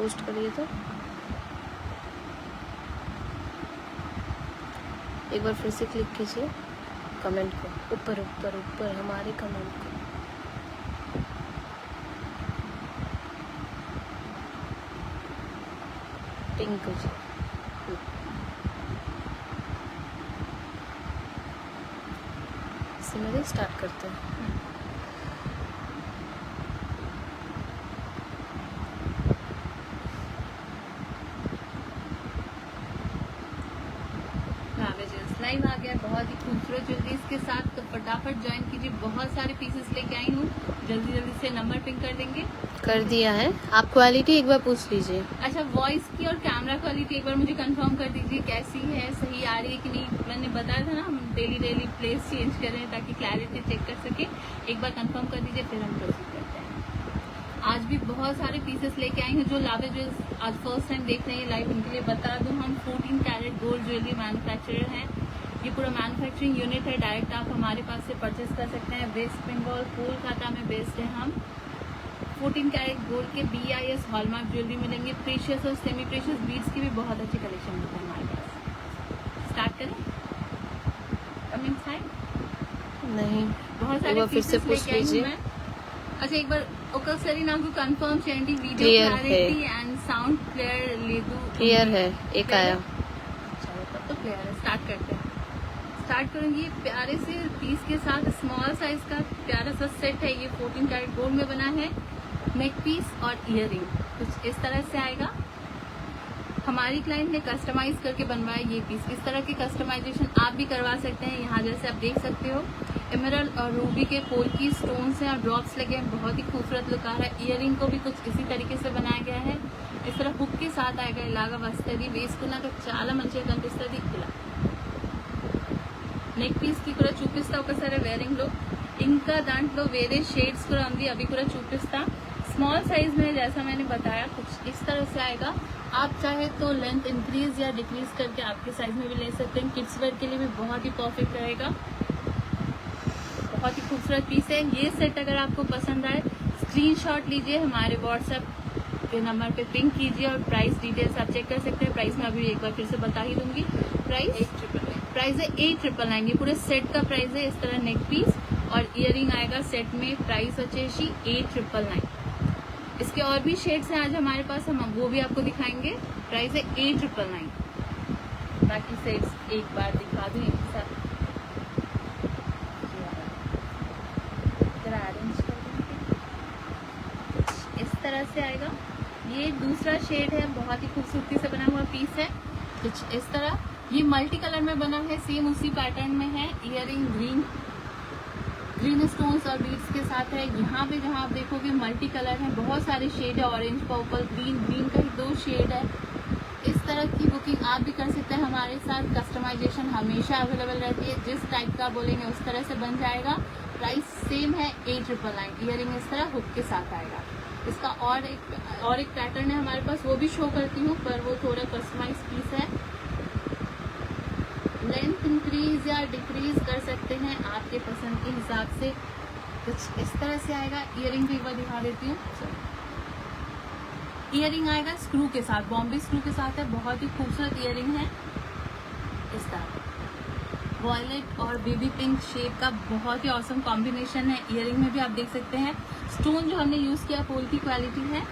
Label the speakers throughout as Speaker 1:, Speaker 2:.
Speaker 1: Post करिए तो एक बार फिर से क्लिक कीजिए कमेंट को, ऊपर ऊपर ऊपर हमारे कमेंट को। पिंक जी सिमरी स्टार्ट करते हैं।
Speaker 2: लाइव आ गया बहुत ही खूबसूरत ज्वेलरीज के साथ, तो फटाफट ज्वाइन कीजिए। बहुत सारे पीसेस लेके आई हूँ, जल्दी जल्दी से नंबर पिंक कर देंगे।
Speaker 1: कर दिया है। आप क्वालिटी एक बार पूछ लीजिए।
Speaker 2: अच्छा, वॉइस की और कैमरा क्वालिटी एक बार मुझे कंफर्म कर दीजिए कैसी है, सही आ रही है कि नहीं। मैंने बताया था ना हम डेली प्लेस चेंज कर रहे हैं ताकि क्लैरिटी चेक कर सके। एक बार कंफर्म कर दीजिए फिर हम प्रोसीड करते हैं। आज भी बहुत सारे पीसेस लेके आई हूँ। जो लावे ज्वेल्स आज फर्स्ट टाइम देख रहे हैं लाइव, उनके लिए बता दूं हम 14 कैरेट गोल्ड ज्वेलरी मैन्युफैक्चरर हैं। ये पूरा मैन्युफैक्चरिंग यूनिट है। डायरेक्ट आप हमारे पास से परचेस कर सकते हैं। वेस्ट बंगाल कोलकाता में बेस्ड है हम। 14 कैरेट गोल्ड के BIS हॉलमार्क ज्वेलरी मिलेंगे। प्रीशियस और सेमी प्रीशियस बीड्स की भी बहुत अच्छी कलेक्शन होता है हमारे पास। स्टार्ट करें? कमिंग साइड
Speaker 1: नहीं,
Speaker 2: बहुत
Speaker 1: एक
Speaker 2: सारे
Speaker 1: बार फिर से
Speaker 2: पीसेस
Speaker 1: पूछ
Speaker 2: लेके आई हूँ
Speaker 1: लीजिए।
Speaker 2: मैं। अच्छा, एक बार ओकसरी नाम को कंफर्म చేయండి। Video
Speaker 1: Clear
Speaker 2: clarity and sound clear लेदू
Speaker 1: क्लियर है, एक आया।
Speaker 2: चलो तब तो क्लियर है। स्टार्ट करते हैं। स्टार्ट करूंगी प्यारे से पीस के साथ। स्मॉल साइज का प्यारा सा सेट है। ये 14 कैरेट गोल्ड में बना है। नेक पीस और इयररिंग कुछ इस तरह से आएगा। हमारी क्लाइंट ने कस्टमाइज करके बनवाया ये पीस। इस तरह की कस्टमाइजेशन आप भी करवा सकते हैं। यहाँ जैसे आप देख सकते हो एमराल्ड और रूबी के पोल की स्टोन्स हैं और ड्रॉप्स लगे हैं। बहुत ही खूबसूरत लुक आ रहा है। इयररिंग को भी कुछ इसी तरीके से बनाया गया है। इस तरह हुक के साथ आएगा। इलागा वस्तरी వేసుకున్నాక చాలా మంచిగా కనిపిస్తుంది ఇలా। నెక్ పీస్ కి కూడా చూపిస్తా ఒకసారి వేరింగ్ లో। ఇంకా దాంట్లో వేరే షేడ్స్ కూడా ఉంది, అవి కూడా చూపిస్తా। स्मॉल साइज में जैसा मैंने बताया कुछ इस तरह से आएगा। आप चाहे तो लेंथ इंक्रीज या डिक्रीज करके आपके साइज में भी ले सकते हैं। किड्स वेयर के लिए भी बहुत ही परफेक्ट रहेगा। बहुत ही खूबसूरत पीस है। ये सेट अगर आपको पसंद आए स्क्रीनशॉट लीजिए, हमारे व्हाट्सएप के नंबर पे पिंक कीजिए और प्राइस डिटेल्स आप चेक कर सकते हैं। प्राइस मैं अभी एक बार फिर से बता ही दूंगी। प्राइस है 899। ये पूरे सेट का प्राइस है। इस तरह नेक पीस और इयरिंग आएगा सेट में। प्राइस వచ్చేసి 899। इसके और भी शेड्स हैं आज हमारे पास, हम वो भी आपको दिखाएंगे। प्राइस है 899। बाकी सेट्स एक बार दिखा दूं एक साथ। इस तरह से आएगा। ये दूसरा शेड है। बहुत ही खूबसूरती से बना हुआ पीस है। कुछ इस तरह ये मल्टी कलर में बना है। सेम उसी पैटर्न में है। इयरिंग ग्रीन स्टोन्स और बीड्स के साथ है। यहाँ पे जहाँ आप देखोगे मल्टी कलर है, बहुत सारे शेड है। ऑरेंज, पर्पल, ग्रीन का ही 2 शेड है। इस तरह की बुकिंग आप भी कर सकते हैं हमारे साथ। कस्टमाइजेशन हमेशा अवेलेबल रहती है। जिस टाइप का बोलेंगे उस तरह से बन जाएगा। प्राइस सेम है 899। इयरिंग इस तरह हुक के साथ आएगा। इसका और एक पैटर्न है हमारे पास, वो भी शो करती हूँ, पर वो थोड़ा कस्टमाइज पीस है। लेंथ इंक्रीज या डिक्रीज कर सकते हैं आपके पसंद के हिसाब से। कुछ इस तरह से आएगा। इयरिंग भी एक बार दिखा देती हूँ। इयरिंग आएगा स्क्रू के साथ, बॉम्बे स्क्रू के साथ है। बहुत ही खूबसूरत इयरिंग है। इस तरह वॉयलेट और बेबी पिंक शेड का बहुत ही ऑसम कॉम्बिनेशन है। इयरिंग में भी आप देख सकते हैं स्टोन जो हमने यूज किया पोल की क्वालिटी है।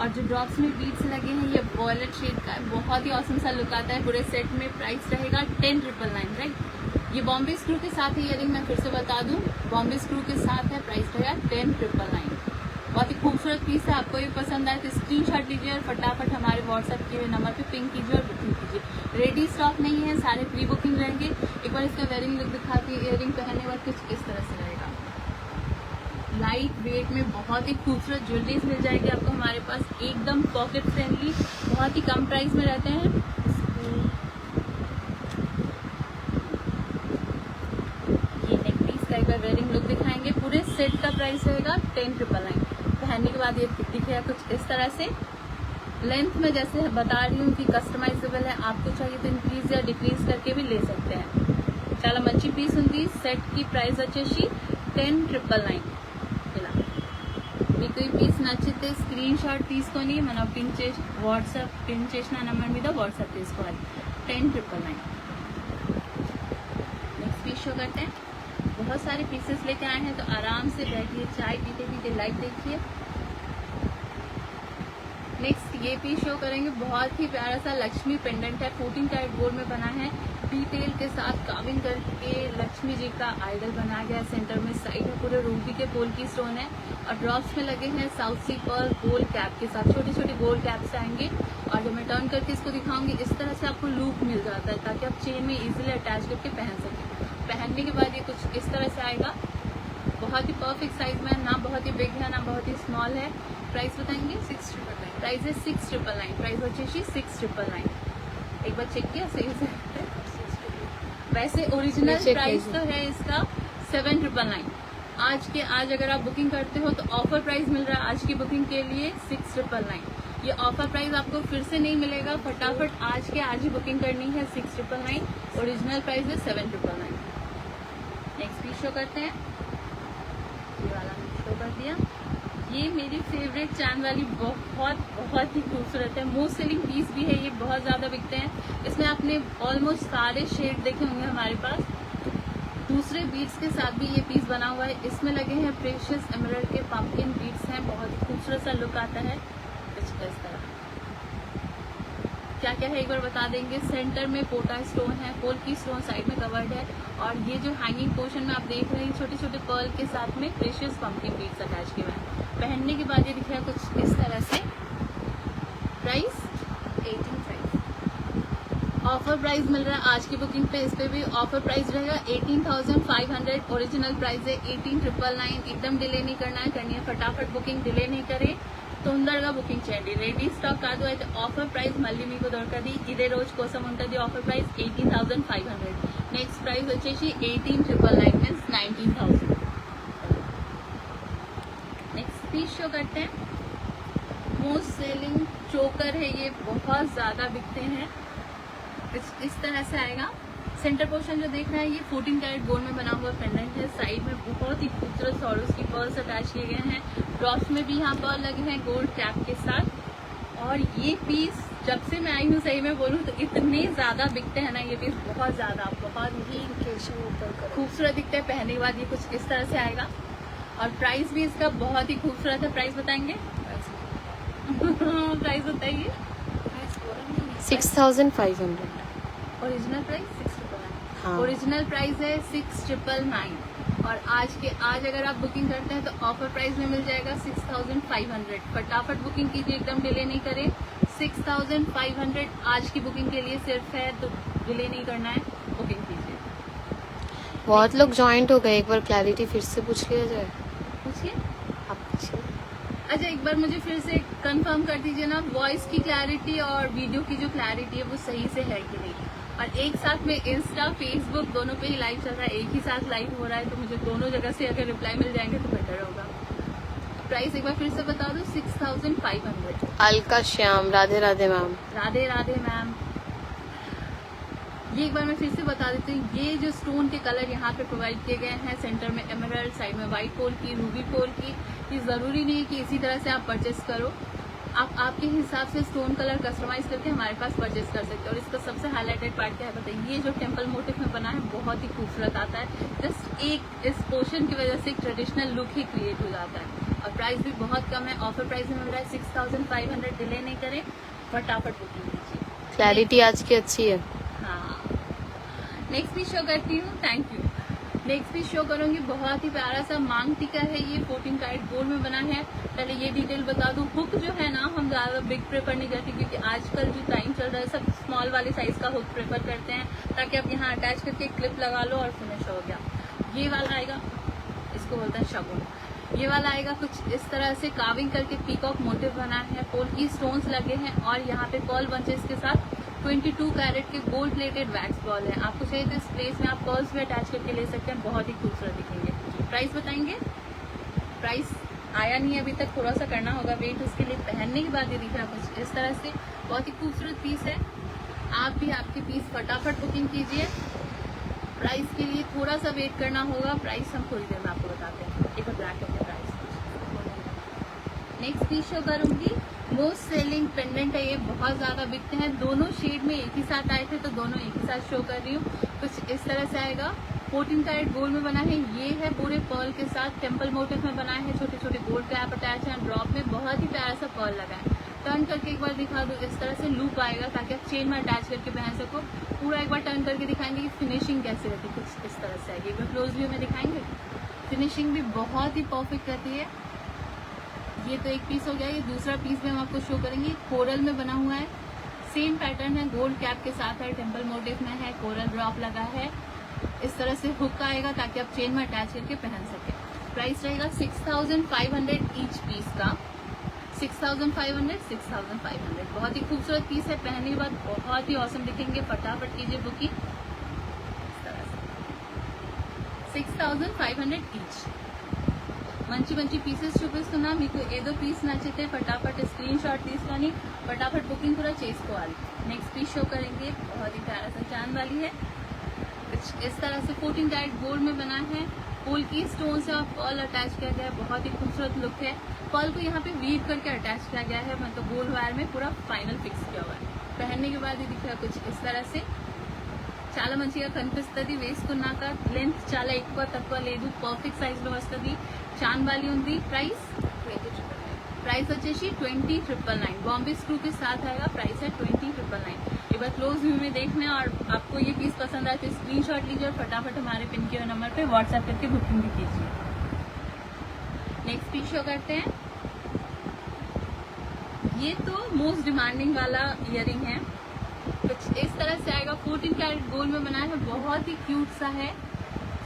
Speaker 2: और जो ड्रॉप्स में बीड्स लगे हैं ये वॉयलेट शेड का है। बहुत ही ऑसम सा लुक आता है पूरे सेट में। प्राइस रहेगा 10,999, राइट। ये बॉम्बे स्क्रू के साथ है इयरिंग, मैं फिर से बता दूं, बॉम्बे स्क्रू के साथ है। प्राइस रहेगा 10,999। बहुत ही खूबसूरत पीस है। आपको ये पसंद आए तो स्क्रीनशॉट लीजिए और फटाफट हमारे व्हाट्सएप के नंबर पे पिंक कीजिए और बुकिंग कीजिए। रेडी स्टॉक नहीं है, सारे प्री बुकिंग रहेंगे। एक बार इसका वेयरिंग लुक दिखाती है। इयरिंग पहनने बाद कुछ इस तरह से रहेगा। लाइट वेट में बहुत ही खूबसूरत ज्वेलरीज मिल जाएगी आपको हमारे पास। एकदम पॉकेट फ्रेंडली, बहुत ही कम प्राइस में रहते हैं। ये नेक पीस का एक बार वेयरिंग लुक दिखाएंगे। पूरे सेट का प्राइस रहेगा 10,999। पहनने के बाद ये दिखेगा कुछ इस तरह से। लेंथ में जैसे बता रही हूँ कि कस्टमाइजेबल है। आपको चाहिए तो इंक्रीज या डिक्रीज करके भी ले सकते हैं। చాలా మంచి పీస్ ఉంది। సెట్ की प्राइस వచ్చేసి 10,999। మీకు ఈ పీస్ నచ్చితే స్క్రీన్ షాట్ తీసుకొని మనం వాట్సాప్ పిన్ చేసిన నెంబర్ మీద వాట్సాప్ చేసుకోవాలి. 10,999. नेक्स्ट पीस शो करते हैं. बहुत सारे पीसेस लेके आए हैं तो आराम से बैठिए, चाय पीते पीते लाइव देखिए. नेक्स्ट ये पीस शो करेंगे. बहुत ही प्यारा सा लक्ष्मी पेंडेंट है, 14 कैरेट गोल्ड में बना है. डिटेल के साथ काविंग करके लक्ष्मी जी का आइडल बनाया गया. सेंटर में साइड में पूरे रूबी के पोल की स्टोन है और ड्रॉप्स में लगे हैं south C Perl gold cap के साथ. छोटी छोटी गोल्ड कैप्स आएंगे और जब मैं टर्न करके इसको दिखाऊंगी इस तरह से आपको लूप मिल जाता है ताकि आप चेन में इजीली अटैच करके पहन सकें. पहनने के बाद ये कुछ इस तरह से आएगा. बहुत ही परफेक्ट साइज में, ना बहुत ही बिग है ना बहुत ही स्मॉल है. प्राइस बताएंगे 6,999. प्राइस है 6,999. प्राइस వచ్చేసి 6,999. एक बार चेक किया सही से. वैसे ओरिजिनल प्राइस तो है इसका 7,999. आज अगर आप बुकिंग करते हो तो ऑफर प्राइस मिल रहा है आज की बुकिंग के लिए 6,999. ये ऑफर प्राइस आपको फिर से नहीं मिलेगा. फटाफट आज ही बुकिंग करनी है. 6,999. ओरिजिनल प्राइस है 7,999. नेक्स्ट पीस शो करते हैं. ये वाला शो कर दिया. ये मेरी फेवरेट चैन वाली बहुत ही खूबसूरत है. मोस्ट सेलिंग पीस भी है ये, बहुत ज्यादा बिकते हैं. इसमें आपने ऑलमोस्ट सारे शेड देखे होंगे हमारे पास. दूसरे बीड्स के साथ भी ये पीस बना हुआ है. इसमें लगे हैं प्रेशियस एमराल्ड के पंपकिन बीड्स हैं. बहुत ही खूबसूरत सा लुक आता है. इस तरह क्या क्या है एक बार बता देंगे. सेंटर में पोटा स्टोन है, पोल की स्टोन साइड में कवर्ड है और ये जो हैंगिंग पोर्शन में आप देख रहे हैं छोटे छोटे पर्ल के साथ में प्रेशियस पंपकिन बीड्स अटैच किए हुए हैं. पहनने के बाद ये दिखेगा कुछ इस तरह से. प्राइस 18,500. ऑफर प्राइस मिल रहा है आज की बुकिंग पे. इस पे भी ऑफर प्राइस रहेगा 18,500. ओरिजिनल प्राइस है 18,999. एकदम डिले नहीं करना है, करनी है फटाफट बुकिंग, डिले नहीं करें. తొందరగా బుకింగ్ చేయండి. రెడీ స్టాక్ కాదు అయితే ఆఫర్ ప్రైస్ మళ్ళీ మీకు దొరకది. ఇదే రోజు కోసం ఉంటుంది. Offer price 18,500. నెక్స్ట్ ప్రైస్ వచ్చేసి 18,999 మీన్స్ 19,000. नेक्स्ट पीस शो करते हैं. मोस्ट सेलिंग चोकर है ये, बहुत ज्यादा बिकते हैं. इस तरह से आएगा. सेंटर पोर्शन जो देख रहा है ये 14 कैरेट गोल्ड में बना हुआ पेंडेंट है. साइड में बहुत ही खूबसूरत सॉरोस की पर्ल्स अटैच किए गए हैं. ड्रॉप्स में भी यहाँ पर्ल लगे हैं गोल्ड कैप के साथ. और ये पीस जब से मैं आई हूँ सही में बोलूँ तो इतने ज्यादा बिकते हैं ना ये पीस, बहुत ज्यादा, बहुत ही खूबसूरत दिखते हैं. पहनने के बाद ये कुछ इस तरह से आएगा और प्राइस भी इसका बहुत ही खूबसूरत है. प्राइस बताएंगे. प्राइस बताइए.
Speaker 1: 6,500.
Speaker 2: Original price 6,999.
Speaker 1: हाँ.
Speaker 2: ओरिजिनल प्राइस है 6,999 और आज अगर आप बुकिंग करते हैं तो ऑफर प्राइस में मिल जाएगा 6,500. फटाफट बुकिंग कीजिए, एकदम डिले नहीं करें. 6,500 आज की बुकिंग के लिए सिर्फ है, तो डिले नहीं करना है, बुकिंग कीजिए.
Speaker 1: बहुत लोग ज्वाइंट हो गए. एक बार क्लैरिटी फिर से पूछ लिया जाए.
Speaker 2: पूछिए.
Speaker 1: आप पूछिए.
Speaker 2: अच्छा एक बार मुझे फिर से कंफर्म कर दीजिए ना, वॉइस की क्लैरिटी और वीडियो की जो क्लैरिटी है वो सही से है कि नहीं. और एक साथ में इंस्टा फेसबुक दोनों पे ही लाइव चल रहा है, एक ही साथ लाइव हो रहा है, तो मुझे दोनों जगह से अगर रिप्लाई मिल जाएंगे तो बेटर होगा. प्राइस एक बार फिर से बता दो. 6,500.
Speaker 1: अलका श्याम. राधे राधे मैम.
Speaker 2: राधे राधे मैम. ये एक बार मैं फिर से बता देती हूँ. ये जो स्टोन के कलर यहाँ पे प्रोवाइड किए गए हैं, सेंटर में एमराल्ड, साइड में व्हाइट पोल की, रूबी पोल की. ये जरूरी नहीं है कि इसी तरह से आप परचेस करो. आप आपके हिसाब से स्टोन कलर कस्टमाइज करके हमारे पास परचेस कर सकते हो. और इसका सबसे हाईलाइटेड पार्ट क्या है बताइए. ये जो टेम्पल मोटिव में बना है बहुत ही खूबसूरत आता है. जस्ट एक इस पोर्शन की वजह से एक ट्रेडिशनल लुक ही क्रिएट हो जाता है. और प्राइस भी बहुत कम है. ऑफर प्राइस में मिल रहा है 6,500. डिले नहीं करें, फटाफट बुकिंग कीजिए.
Speaker 1: क्लैरिटी आज की अच्छी है.
Speaker 2: हाँ. नेक्स्ट भी शो करती हूँ. Thank you. नेक्स्ट भी शो करूंगी. बहुत ही प्यारा सा मांग टीका है ये, 14 कैरेट गोल्ड में बना है. पहले ये डिटेल बता दूं. हुक जो है ना हम ज्यादा बिग प्रेफर नहीं करते क्योंकि आजकल जो टाइम चल रहा है सब स्मॉल वाले साइज का हुक प्रेफर करते हैं ताकि आप यहाँ अटैच करके क्लिप लगा लो और फिनिश हो गया. ये वाला आएगा, इसको बोलते हैं शगुन. ये वाला आएगा कुछ इस तरह से काविंग करके पीकॉक मोटिव बना है. पोल की स्टोन्स लगे हैं और यहाँ पे पर्ल बंचेस के साथ 22 कैरेट के गोल्ड प्लेटेड वैक्स बॉल है. आपको चाहिए तो इस प्लेस में आप पर्ल्स भी अटैच करके ले सकते हैं, बहुत ही खूबसूरत दिखेंगे. प्राइस बताएंगे. प्राइस आया नहीं अभी तक, थोड़ा सा करना होगा वेट उसके लिए. पहनने के बाद ये दिख रहा है कुछ इस तरह से, बहुत ही खूबसूरत पीस है. आप भी आपकी पीस फटाफट बुकिंग कीजिए. प्राइस के लिए थोड़ा सा वेट करना होगा. प्राइस हम थोड़ी देर में आपको बताते हैं. एक ब्लैक करके प्राइस नेक्स्ट पीस शो करूंगी, मोस्ट सेलिंग पेंडेंट है ये, बहुत ज्यादा बिकते हैं। दोनों शेड में एक ही साथ आए थे तो दोनों एक ही साथ शो कर रही हूँ। कुछ इस तरह से आएगा, 14 कैरेट गोल्ड में बना है। ये है पूरे पर्ल के साथ, टेम्पल मोटिव में बना है, छोटे छोटे गोल्ड कैप अटैच है, ड्रॉप में बहुत ही प्यारा सा पर्ल लगा है। टर्न करके एक बार दिखा दूँ, इस तरह से लूप आएगा ताकि आप चेन में अटैच करके पहन सको। पूरा एक बार टर्न करके दिखाएंगे कि फिनिशिंग कैसे रहती है, कुछ इस तरह से आएगी। एक बार क्लोज व्यू में दिखाएंगे, फिनिशिंग भी बहुत ही परफेक्ट रहती है। ये तो एक पीस हो गया, ये दूसरा पीस भी हम आपको शो करेंगे। कोरल में बना हुआ है, सेम पैटर्न है, गोल्ड कैप के साथ है, टेम्पल मोटिव में है, कोरल ड्रॉप लगा है। इस तरह से हुक आएगा ताकि आप चेन में अटैच करके पहन सके। प्राइस रहेगा 6500 ईच पीस का, 6500, 6500। बहुत ही खूबसूरत पीस है, पहनने के बाद बहुत ही औसम दिखेंगे। फटाफट कीजिए बुकिंग। इस तरह से 6500 ईच। మంచి మంచి పీసెస్ చూపిస్తున్నా, మీకు ఏదో పీస్ నచ్చితే फटाफट स्क्रीन शॉट తీసుకొని फटाफट बुकिंग पूरा చేసుకోవాలి। नेक्स्ट पीस शो करेंगे, बहुत ही प्यारा सा चांद वाली है, कुछ इस तरह से 14 कैरेट गोल्ड में बना है। पोल की स्टोन से और पर्ल अटैच किया गया है, बहुत ही खूबसूरत लुक है। पर्ल को यहाँ पे वीव करके अटैच किया गया है, मतलब गोल्ड वायर में पूरा फाइनल फिक्स किया हुआ है। पहनने के बाद ये दिख रहा है कुछ इस तरह से, చాలా మంచిగా కనిపిస్తుంది। వేసుకున్నాక లెంత్ చాలా ఎక్కువ తక్కువ లేదు, పర్ఫెక్ట్ సైజ్ లో వస్తుంది। చాన్ वाली ఉంది। प्राइस వచ్చేసి 20999, बॉम्बे स्क्रू के साथ आएगा। प्राइस है 20999। एक बार क्लोज व्यू में देखना और आपको ये पीस पसंद आए तो स्क्रीनशॉट लीजिए और फटाफट हमारे पिन किए नंबर पे व्हाट्सएप करके बुकिंग भी कीजिए। नेक्स्ट पीस शो करते हैं, ये तो मोस्ट डिमांडिंग वाला इयरिंग है, कुछ इस तरह से आएगा। 14 कैरेट गोल्ड में बना है, बहुत ही क्यूट सा है,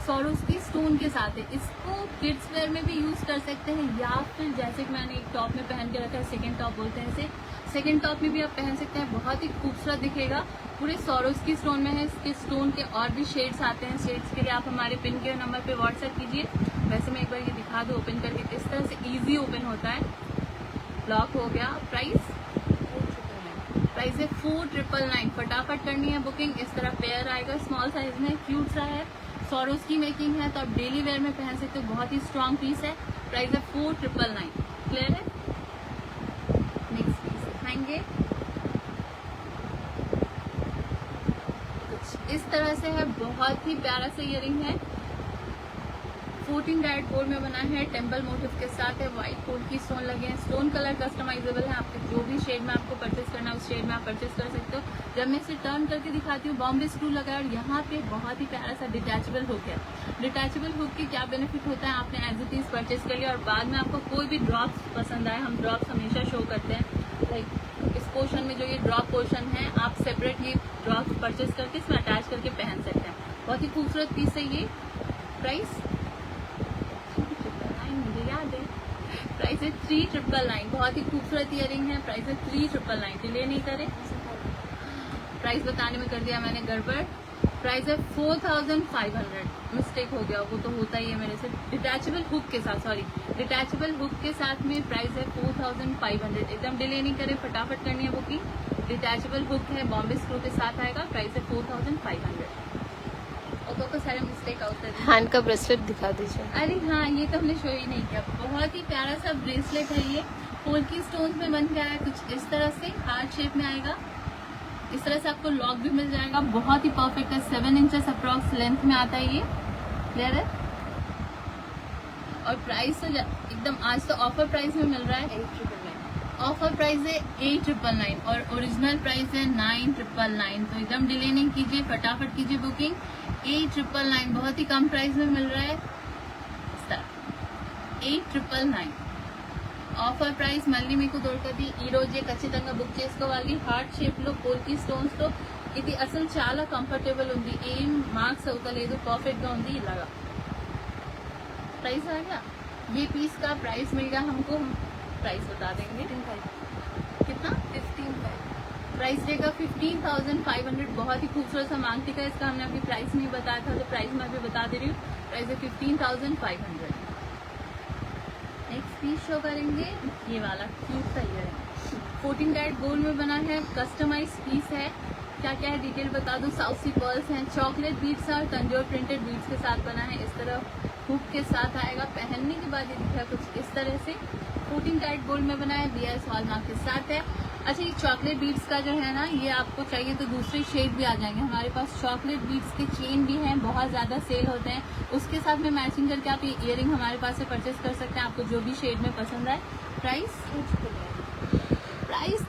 Speaker 2: सॉरोस्की स्टोन के साथ है। इसको किड्स वेयर में भी यूज कर सकते हैं, या फिर जैसे कि मैंने एक टॉप में पहन के रखा है, सेकंड टॉप बोलते हैं इसे, सेकंड टॉप में भी आप पहन सकते हैं। बहुत ही खूबसूरत दिखेगा, पूरे सॉरोस्की स्टोन में है। इसके स्टोन के और भी शेड्स आते हैं, शेड्स के लिए आप हमारे पिन के नंबर पे व्हाट्सएप कीजिए। वैसे मैं एक बार ये दिखा दूँ ओपन करके, इस तरह से इजी ओपन होता है, लॉक हो गया। प्राइस है 4999। फटाफट करनी है बुकिंग। इस तरह पेयर आएगा, स्मॉल साइज में, क्यूट सा है, सॉरोस की मेकिंग है, तो आप डेली वेयर में पहन सकते हो। बहुत ही स्ट्रॉन्ग पीस है। प्राइस है 4999। क्लियर है। नेक्स्ट पीस दिखाएंगे, कुछ इस तरह से है, बहुत ही प्यारा सा इयरिंग है। 14 कैरेट गोल्ड में बना है, टेम्पल मोटिव के साथ है, व्हाइट गोल्ड की स्टोन लगे हैं। स्टोन कलर कस्टमाइजेबल है, आपको जो भी शेड में आपको परचेस करना है उस शेड में आप परचेस कर सकते हो। जब मैं इसे टर्न करके दिखाती हूँ, बॉम्बे स्क्रू लगा है और यहाँ पे बहुत ही प्यारा सा डिटैचेबल हुक है। डिटैचेबल हुक की क्या बेनिफिट होता है, आपने एज इट इज परचेस कर लिया और बाद में आपको कोई भी ड्रॉप्स पसंद आए, हम ड्रॉप्स हमेशा शो करते हैं, लाइक इस पोर्शन में जो ये ड्रॉप पोर्शन है, आप सेपरेट ये ड्रॉप्स परचेस करके इसमें अटैच करके पहन सकते हैं। बहुत ही खूबसूरत पीस है ये। प्राइस प्राइस है 3999। बहुत ही खूबसूरत इयरिंग है। प्राइस है 3999। डिले नहीं करें, प्राइस बताने में कर दिया मैंने गड़बड़। प्राइस है 4500, मिस्टेक हो गया, वो तो होता ही है मेरे से। डिटैचेबल हुक के साथ, सॉरी, डिटैचेबल हुक के साथ में प्राइस है 4500। एकदम डिले नहीं करें, फटाफट करनी है बुकिंग। डिटैचेबल हुक है, बॉम्बे स्क्रू के साथ आएगा। प्राइस है 4500। तो सारे मिस्टेक होता है।
Speaker 1: हैंड का ब्रेसलेट दिखा दीजिए।
Speaker 2: अरे हाँ, ये तो हमने शो ही नहीं किया। बहुत ही प्यारा सा ब्रेसलेट है ये, पोल की स्टोन्स में बन के आया, कुछ इस तरह से हार्ट शेप में आएगा। इस तरह से आपको लॉक भी मिल जाएगा, बहुत ही परफेक्ट है। 7 इंचेस अप्रॉक्स लेंथ में आता है ये। क्लियर है। और प्राइस तो एकदम आज तो ऑफर प्राइस में मिल रहा है, 8999। ऑफर प्राइस है 8999 और ओरिजिनल प्राइस है 9999। तो एकदम डिले नहीं कीजिए, फटाफट कीजिए बुकिंग। 8999 बहुत ही कम प्राइस में मिल रहा है। 8999 ఆఫర్ ప్రైస్ మళ్ళీ మీకు దొరకది ఈ రోజే ఖచ్చితంగా బుక్ చేసుకోవాలి। హార్ట్ షేప్ లో పోల్కి స్టోన్స్ తో ఇది అసలు చాలా కంఫర్టబుల్ ఉంది, ఏం మార్క్స్ అవుతలేదు, పర్ఫెक्ట్ గా ఉంది। ఇలాగా प्राइस आ गया, ये पीस का प्राइस मिल गया हमको, हम प्राइस बता देंगे कितना। 15,500 प्राइस रहेगा 15,500। बहुत ही खूबसूरत सा मांगटी का, इसका हमने अभी प्राइस नहीं बताया था, तो प्राइस मैं अभी बता दे रही हूँ। प्राइस है 15,500। नेक्स्ट पीस शो करेंगे, ये वाला क्यूट सा ईयर है, 14 कैरेट गोल्ड में बना है, कस्टमाइज पीस है। क्या क्या है डिटेल बता दूं। साउथ सी पर्ल्स हैं, चॉकलेट बीड्स और तंजोर प्रिंटेड बीड्स के साथ बना है। इस तरह हुक के साथ आएगा। पहनने के बाद ये दिखा कुछ इस तरह से 14 कैरेट गोल्ड में बना है, BIS हॉलमार्क के साथ है। अच्छा, ये चॉकलेट बीड्स का जो है ना, ये आपको चाहिए तो दूसरे शेड भी आ जाएंगे हमारे पास। चॉकलेट बीड्स के चेन भी हैं, बहुत ज़्यादा सेल होते हैं। उसके साथ में मैचिंग करके आप ये ईयरिंग हमारे पास से परचेस कर सकते हैं, आपको जो भी शेड में पसंद आए। प्राइस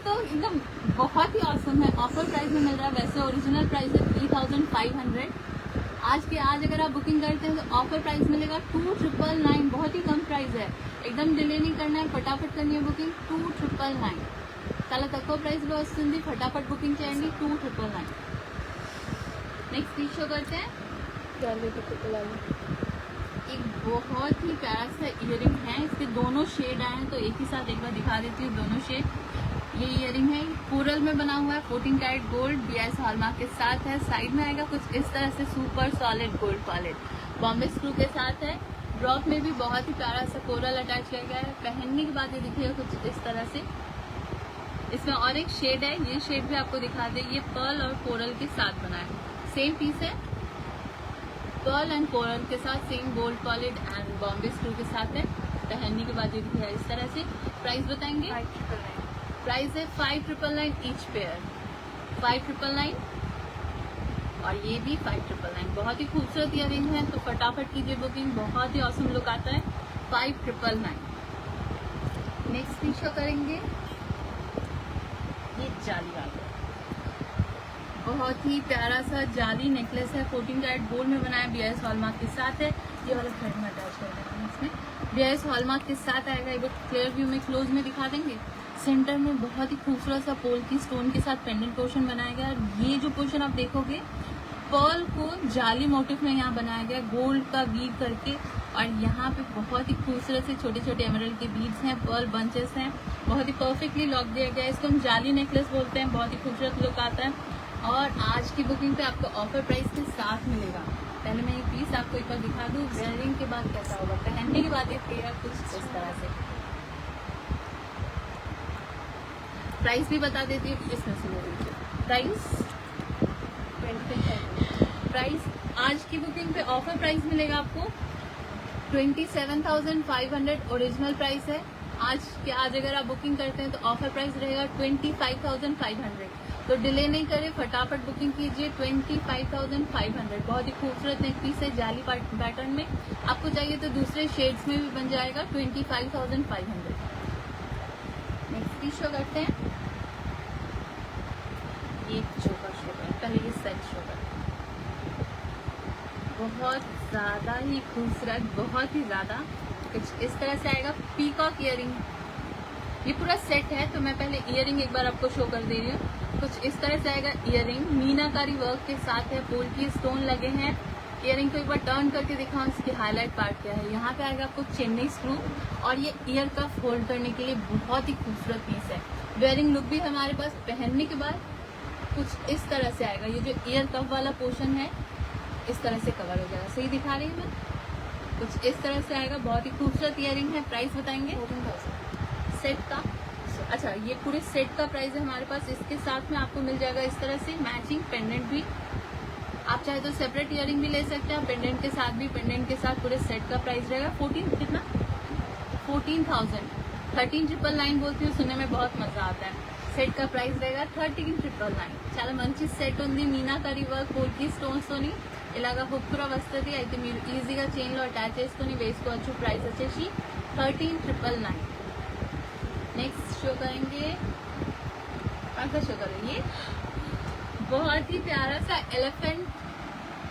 Speaker 2: तो एकदम बहुत ही ऑसम है, ऑफर प्राइस में मिल रहा है। वैसे ओरिजिनल प्राइस है 3500। आज अगर आप बुकिंग करते हैं तो ऑफर प्राइस मिलेगा 2999। बहुत ही कम प्राइस है, एकदम डिले नहीं करना है, फटाफट करनी है बुकिंग 2999। చాలా తక్కువ ప్రైస్ లో వస్తుంది, फटाफट बुकिंग చేయండి 2999। नेक्स्ट पीस शो करते हैं। एक बहुत ही प्यारा सा इयरिंग है, इसके दोनों शेड आए हैं तो एक ही साथ एक बार दिखा देती हूँ दोनों शेड। ये इयरिंग है, कोरल में बना हुआ है, 14 कैरेट गोल्ड, BIS हॉलमार्क के साथ है। साइड में आएगा कुछ इस तरह से super solid gold polish, Bombay screw के साथ है। ड्रॉप में भी बहुत ही प्यारा सा कोरल अटैच किया गया है। पहनने के बाद ये दिखेगा कुछ इस तरह से। इसमें और एक शेड है, ये शेड भी आपको दिखा दे। ये पर्ल और कोरल के साथ बना है, सेम पीस है, पर्ल एंड कोरल के साथ, same gold polish and Bombay screw के साथ है। पहनने के बाद ये दिखेगा इस तरह से। प्राइस बताएंगे? प्राइस है 5999 ईच पेयर, 5999 और ये भी 5999। बहुत ही खूबसूरत इयरिंग है, तो फटाफट कीजिए बुकिंग, बहुत ही ऑसम लुक आता है। 5999। नेक्स्ट पीस शो करेंगे। ये जाली वाला बहुत ही प्यारा सा जाली नेकलेस है, 14 कैरेट गोल्ड में बना है, BIS हॉलमार्क के साथ है। ये वाला थ्रेड में अटैच कर देंगे, इसमें BIS हॉलमार्क के साथ आएगा। एक बार क्लियर व्यू में क्लोज में दिखा देंगे। सेंटर में बहुत ही खूबसूरत सा पोल की स्टोन के साथ पेंडेंट पोर्शन बनाया गया है। ये जो पोर्शन आप देखोगे, पर्ल को जाली मोटिव में यहाँ बनाया गया, गोल्ड का वीव करके, और यहाँ पे बहुत ही खूबसूरत से छोटे छोटे एमरल्ड के बीड्स हैं, पर्ल बंचेस हैं, बहुत ही परफेक्टली लॉक दिया गया है। इसको हम जाली नेकलेस बोलते हैं, बहुत ही खूबसूरत लुक आता है। और आज की बुकिंग पे आपको ऑफर प्राइस के साथ मिलेगा। पहले मैं ये पीस आपको एक बार दिखा दूँ, वेयरिंग के बाद कैसा होगा, पहनने के बाद ये पेयर कुछ इस तरह से। प्राइस भी बता देती हूँ, इसमें से प्राइस आज की बुकिंग पे ऑफर प्राइस मिलेगा आपको 27,500 ओरिजिनल प्राइस है। आज अगर आप बुकिंग करते हैं तो ऑफर प्राइस रहेगा 25,500। तो डिले नहीं करें, फटाफट बुकिंग कीजिए 25,500। बहुत ही खूबसूरत नेक पीस है, जाली पैटर्न में। आपको चाहिए तो दूसरे शेड्स में भी बन जाएगा 25,500। नेक्स्ट पीस शो करते हैं। ये चोकर शो कर, पहले ये सेट शो कर। बहुत ज़्यादा ही खूबसूरत, बहुत ही ज़्यादा कुछ इस तरह से आएगा। पीकॉक इयरिंग, ये पूरा सेट है, तो मैं पहले इयरिंग एक बार आपको शो कर दे रही हूँ। कुछ इस तरह से आएगा इयरिंग, मीनाकारी वर्क के साथ है, पोल्की स्टोन लगे हैं। इयरिंग को एक बार टर्न करके दिखाऊं, इसकी हाईलाइट पार्ट क्या है। यहाँ पे आएगा आपको चेन्नई स्क्रू, और ये ईयर कफ होल्ड करने के लिए बहुत ही खूबसूरत पीस है। वेयरिंग लुक भी हमारे पास। पहनने के बाद कुछ इस तरह से आएगा। ये जो ईयर कफ वाला पोर्शन है इस तरह से कवर हो जाएगा। सही दिखा रही हूँ मैं? कुछ इस तरह से आएगा, बहुत ही खूबसूरत इयरिंग है। प्राइस बताएंगे 14,000 सेट का। अच्छा, ये पूरे सेट का प्राइस है हमारे पास। इसके साथ में आपको मिल जाएगा इस तरह से मैचिंग पेंडेंट भी। आप चाहे तो सेपरेट इयरिंग भी ले सकते हैं, पेंडेंट के साथ भी। पेंडेंट के साथ पूरे सेट का प्राइस रहेगा 14,000। 13,999 बोलती हूँ, सुनने में बहुत मजा आता है। सेट का प्राइस रहेगा 13,999। చాలా మంచి సెట్ ఉంది, మీనాకరీ వర్క్, పోల్కి స్టోన్స్ తోని ఇలాగా హుక్ కూడా వస్తుంది. అయితే మీరు ఈజీగా చైన్ లో అటాచ్ చేసుకుని వేసుకోవచ్చు. ప్రైస్ వచ్చేసి 13,999। नेक्स्ट शो करेंगे, कौन सा शो करेंगे? बहुत ही प्यारा सा elephant,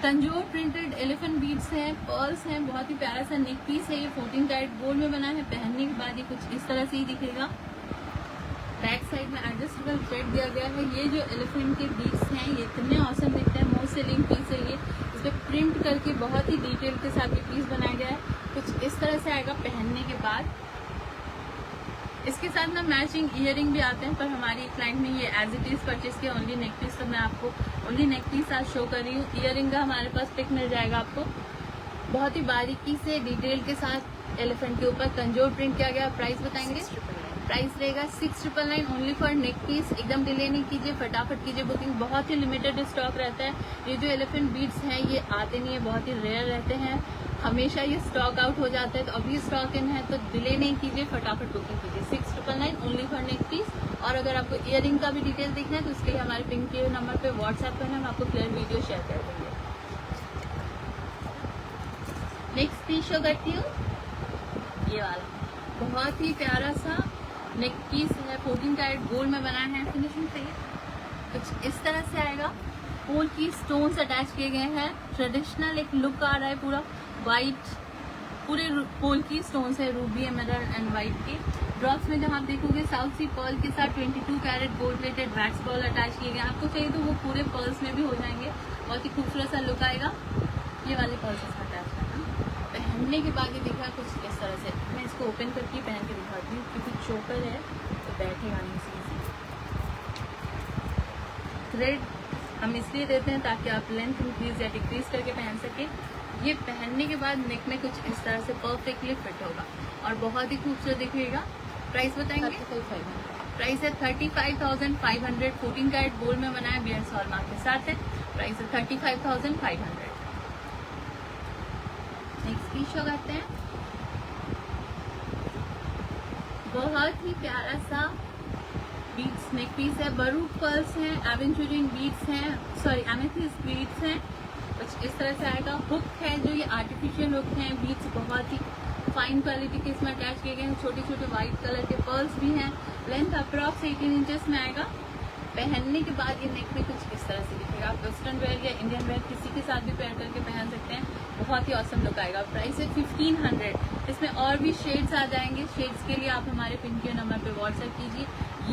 Speaker 2: Tanjore printed elephant beads हैं, पर्ल्स हैं, बहुत ही प्यारा सा नेक पीस है। ये 14 कैरेट गोल्ड में बना है। पहनने के बाद ये कुछ इस तरह से ही दिखेगा। बैक साइड में एडजस्टेबल थ्रेड दिया गया है। ये जो एलिफेंट के बीड्स हैं ये इतने औसम दिखते हैं, मोस्ट सेलिंग पीस है ये। इस पर प्रिंट करके बहुत ही डिटेल के साथ ये पीस बनाया गया है। कुछ इस तरह से आएगा पहनने के बाद। इसके साथ ना मैचिंग इयरिंग भी आते हैं, पर हमारी क्लाइंट ने ये एज इट इज परचेज किया ओनली नेक पीस, तो मैं आपको ओनली नेक पीस आज शो कर रही हूँ। इयरिंग का हमारे पास पिक मिल जाएगा आपको, बहुत ही बारीकी से डिटेल के साथ एलिफेंट के ऊपर तंजोर प्रिंट किया गया। प्राइस बताएंगे? प्राइस रहेगा 6,999 ओनली फॉर नेक पीस। एकदम डिले नहीं कीजिए, फटाफट कीजिए बुकिंग। बहुत ही लिमिटेड स्टॉक रहता है। ये जो एलिफेंट बीड्स हैं ये आते नहीं है, बहुत ही रेयर रहते हैं। हमेशा ये स्टॉक आउट हो जाता है, तो अभी स्टॉक इन है तो डिले नहीं कीजिए, फटाफट बुकिंग कीजिए। 6999 ओनली फॉर नेक पीस। और अगर आपको इयरिंग का भी डिटेल देखना है तो उसके लिए हमारे पिंक के नंबर पे व्हाट्सएप करना, हम आपको क्लियर वीडियो शेयर कर देंगे। नेक्स्ट पीस शो करती हूँ, ये वाला बहुत ही प्यारा सा नेक पीस है, 14 कैरेट गोल्ड में बना है। फिनिशिंग सही है, कुछ इस तरह से आएगा। पोल की स्टोन्स अटैच किए गए हैं, ट्रेडिशनल एक लुक आ रहा है, पूरा वाइट, पूरे पोल की स्टोन्स है, रूबी, एमराल्ड एंड वाइट के। ड्रॉप्स में जहाँ आप देखोगे साउथ सी पर्ल के साथ 22 carat gold plated wax pearl attach किए गए। आपको चाहिए तो वो पूरे पर्ल्स में भी हो जाएंगे, बहुत ही खूबसूरत सा लुक आएगा। ये वाले पर्ल्स इसमें अटैच करना। पहनने के बाद ये दिखा कुछ इस तरह से, मैं इसको ओपन करके पहन के दिखाती हूँ क्योंकि चोकर है तो बैठेगा नहीं सीधी। थ्रेड हम इसलिए देते हैं ताकि आप लेंथ इंक्रीज या डिक्रीज करके पहन सके। ये पहनने के बाद नेक में कुछ इस तरह से परफेक्टली फिट होगा और बहुत ही खूबसूरत दिखेगा। प्राइस बताएंगे? 35,500 प्राइस है 35,500। 14 कैरेट गोल्ड में बना है, बियर्स हॉलमार्क के साथ है। प्राइस है 35,500। नेक्स्ट पीस शो करते हैं, बहुत ही प्यारा सा बीड्स नेक पीस है, बरूक पर्ल्स हैं, एवेंचुरिन बीड्स हैं, सॉरी एमेथिस्ट बीड्स हैं, कुछ इस तरह से आएगा। हुक है जो ये आर्टिफिशियल हुक हैं, बीड्स बहुत ही फाइन क्वालिटी के इसमें अटैच किए गए हैं। छोटे छोटे व्हाइट कलर के पर्ल्स भी हैं। लेंथ अप्रॉक्स 18 इंचेस में आएगा। पहनने के बाद ये नेक में कुछ इस तरह से दिखेगा। आप वेस्टर्न वेयर या इंडियन वेयर किसी के साथ भी पेयर करके पहन सकते हैं, बहुत ही ऑसम लुक आएगा। प्राइस है 1500। इसमें और भी शेड्स आ जाएंगे, शेड्स के लिए आप हमारे पिन के नंबर पे व्हाट्सएप कीजिए।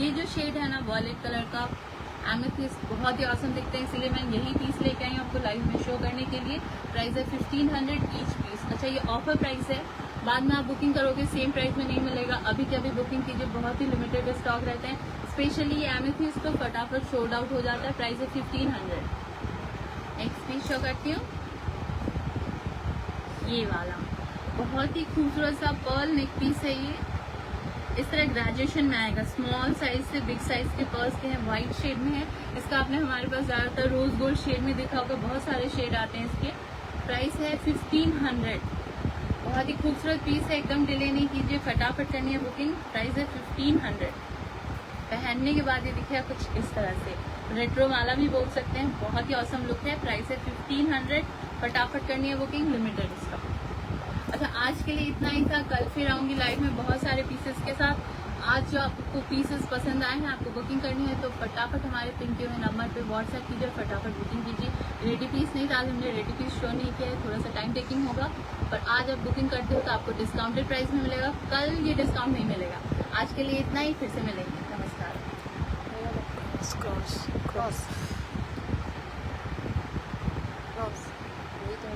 Speaker 2: ये जो शेड है ना वॉयलेट कलर का एमेथिस्ट, बहुत ही ऑसम दिखते हैं, इसलिए मैं यही पीस लेके आई हूँ आपको लाइव में शो करने के लिए। प्राइस है 1500 ईच पीस। अच्छा, ये ऑफर प्राइस है, बाद में आप बुकिंग करोगे सेम प्राइस में नहीं मिलेगा। अभी के अभी बुकिंग कीजिए, बहुत ही लिमिटेड स्टॉक रहते हैं। स्पेशली ये एमेथिस्ट तो फटाफट सोल्ड आउट हो जाता है। प्राइस है 1500। नेक्स्ट पीस शो करती हूँ, ये वाला बहुत ही खूबसूरत सा पर्ल नेक पीस है। ये इस तरह ग्रेजुएशन में आएगा, स्मॉल साइज से बिग साइज के पर्ल्स के हैं, व्हाइट शेड में है। इसका आपने हमारे पास ज्यादातर रोज गोल्ड शेड में देखा होगा, बहुत सारे शेड आते हैं इसके। प्राइस है 1500। बहुत ही खूबसूरत पीस है, एकदम डिले नहीं कीजिए, फटाफट करनी है बुकिंग। प्राइस है 1500। पहनने के बाद ये दिखेगा कुछ इस तरह से, रेट्रो माला भी बोल सकते हैं, बहुत ही ऑसम लुक है। प्राइस है 1500। फटाफट करनी है बुकिंग, लिमिटेड स्टॉक। अच्छा, आज के लिए इतना ही था। कल फिर आऊंगी लाइव में बहुत सारे पीसेस के साथ। आज जो आपको पीसेस पसंद आए हैं, आपको बुकिंग करनी है तो फटाफट हमारे पिन किए हुए नंबर पे व्हाट्सएप कीजिए, फटाफट बुकिंग कीजिए। रेडी पीस नहीं था, आज हमने रेडी पीस शो नहीं किया है, थोड़ा सा टाइम टेकिंग होगा, पर आज आप बुकिंग करते हो तो आपको डिस्काउंटेड प्राइस में मिलेगा। कल ये डिस्काउंट नहीं मिलेगा। आज के लिए इतना ही, फिर से मिलेंगे। नमस्कार।
Speaker 1: क्रॉस क्रॉस क्रॉस, ये तो